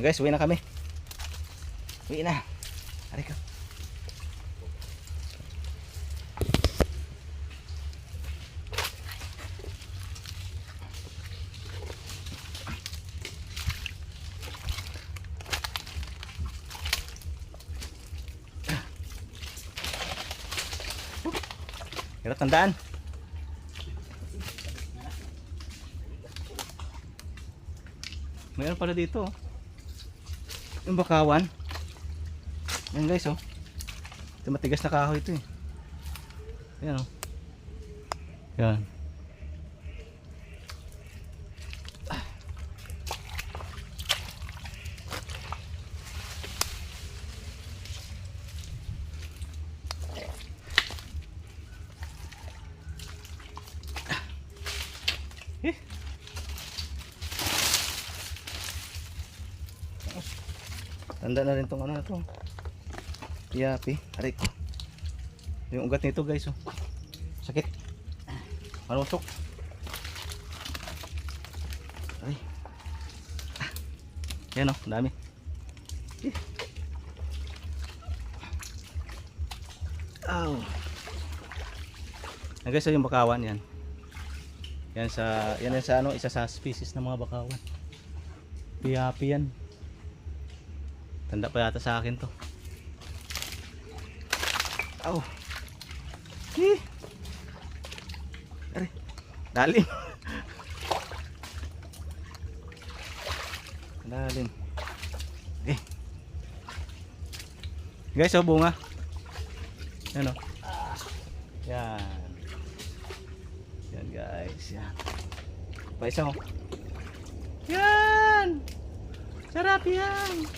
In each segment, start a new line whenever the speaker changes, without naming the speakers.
Guys, uwi na kami. Uwi na. Ari ka. Kaya tandaan. Mayroon pala dito. Yung bakawan. Yan guys, oh. Ito matigas na kahoy ito eh. Yan, oh. Yan. Tanda na rin tong ano na to. Yapi, aray ko. Yung ugat nito guys, oh. Sakit. Marusok. Ay. Yan, oh, dami. Ow. Yan guys, oh, yung bakawan yan. Yan sa ano, isa sa species ng mga bakawan. Yapi yan. Tanda pa yata sa akin to. Aw. Ari. Dalim. Dalim. Okay. Guys, oh, bunga. Yan, oh. Yan. Yan guys, yan. Pa isa, oh. Yan. Sarap yan.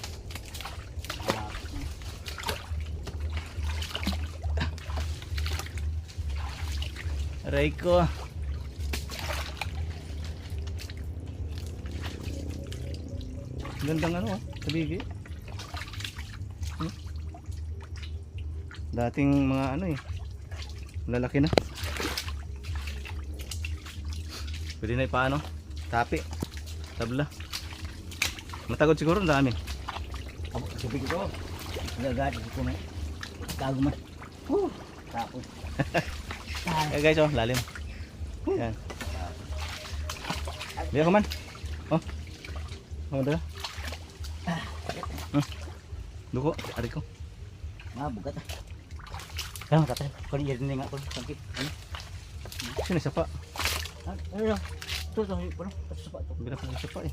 Aray ko. Gandang ano, tabigi. Dating mga ano eh. Lalaki na. Pwede na ipaano? Tapi. Tabla. Matagod siguro ang dami.
Sabi ko, nagagad ko na. Tago man. Tapos.
Eh guys, oh, lalim. Yan. Biar ko man. Oh. Oh, dala. Duko, ari ko.
Bugat ah. Kaya katay, kung iyan nga ko sakit. Ano?
Sino sapa?
Ano? Ito, ito, ito, ito, ito, ito,
Bila pa sapa eh.